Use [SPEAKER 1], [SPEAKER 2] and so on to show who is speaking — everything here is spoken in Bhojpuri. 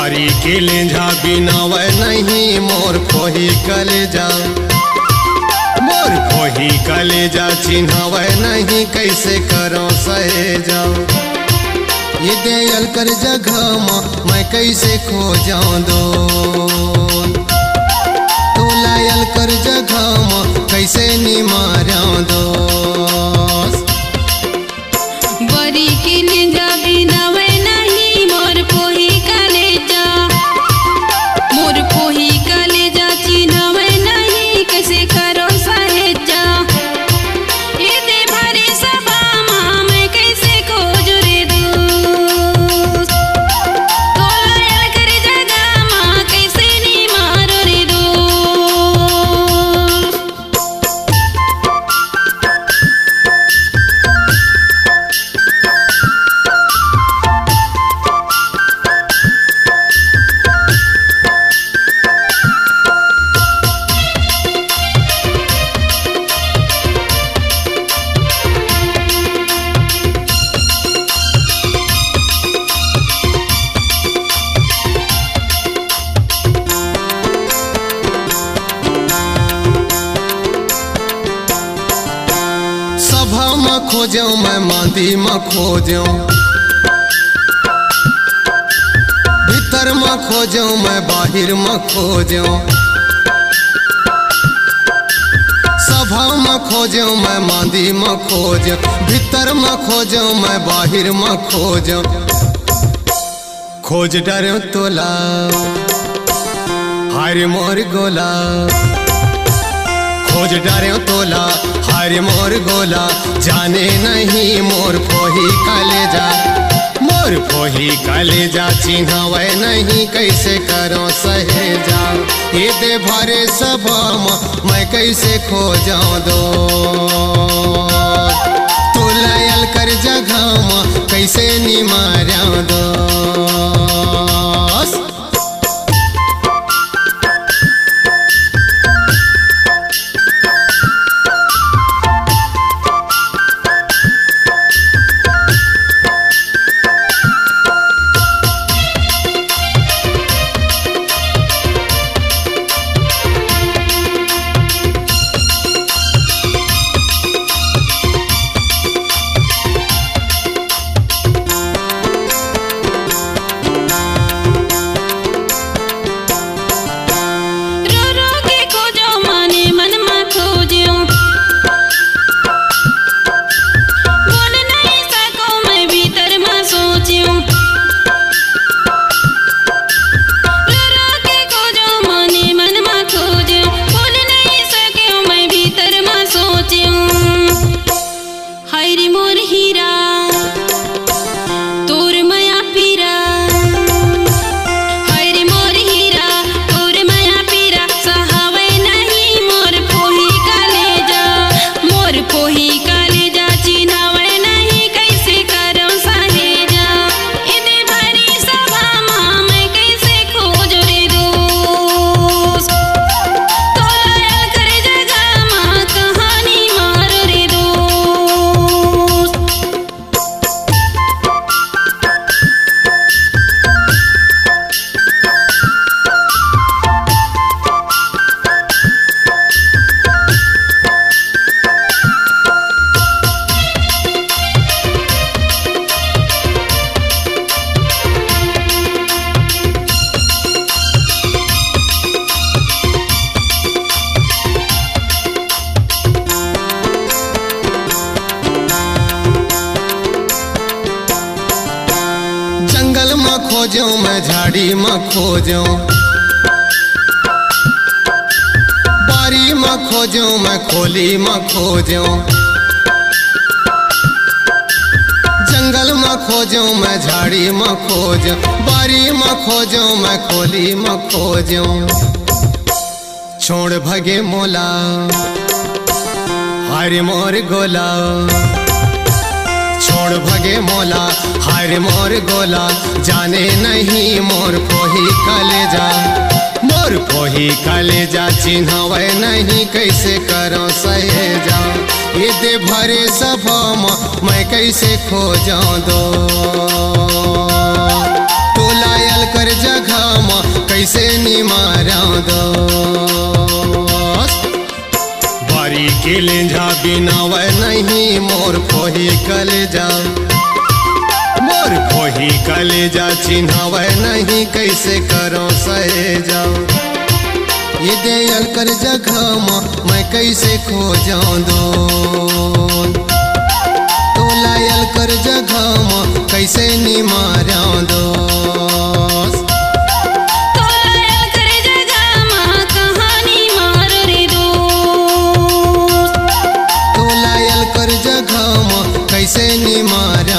[SPEAKER 1] बारी के लेंझा बिनावे नहीं मोर खोही कलेजा, मोर खोही कलेजा चिन्हावे नहीं कैसे करो सहेजा। ये दयाल कर जगह मैं कैसे खो जाऊं दो, तो लायल कर जगह कैसे निमारा दो।
[SPEAKER 2] बारी के लेंझा बिनावे नहीं मोर खोही कलेजा, मोर खोही कलेजा चिन्हावे नहीं कैसे करो सहेजा। ये दे भरे सभा माँ मैं कैसे खोजू रे दोस्त, तो लायल कर जगह माँ कैसे नी मारो रे दोस्त।
[SPEAKER 1] सभा में खोजो मैं मांदी में खोजो, भीतर में खोजो मैं बाहर में खोजो। सभा में खोजो मैं मांदी में खोजो, भीतर में खोजो मैं बाहर में खोजो। खोज डरो तोला हाय मोर गोला, खोज डरो तोला हाय मोर गोला। जाने नहीं मोर खोही कलेजा, मोर खोही कलेजा चिन्हावे नहीं कैसे करो सहेजा। ये दे भरे सभा मैं कैसे खो जाऊं दो, तो लायल कर जगह कैसे निमारा दो। जंगल में खोजो मैं झाड़ी में खोजो, बारी में खोजो मैं खोली में खोजो। जंगल में खोजो मैं झाड़ी में खोजो, बारी में खोजो मैं खोली में खोजो। छोड़ भगे मोला हाय मोर गोला, छोड़ भगे मोला हाय मोर गोला। जाने नहीं मोर खोही कलेजा, मोर खोही कलेजा चिन्हावे नहीं कैसे करो सहेजा। ये दे भरे सभा मैं कैसे खो जाऊं दो, तो लायल कर जगह के लेंझा बिनावे नहीं मोर फोही कलेजा मोर फोही कलेजा चिन्हावे नहीं कैसे करो सहेजा ये दयाल कर जगह मैं कैसे खो जाऊं दो तो लायल कर जगह कैसे निमारा दो कैसे निमार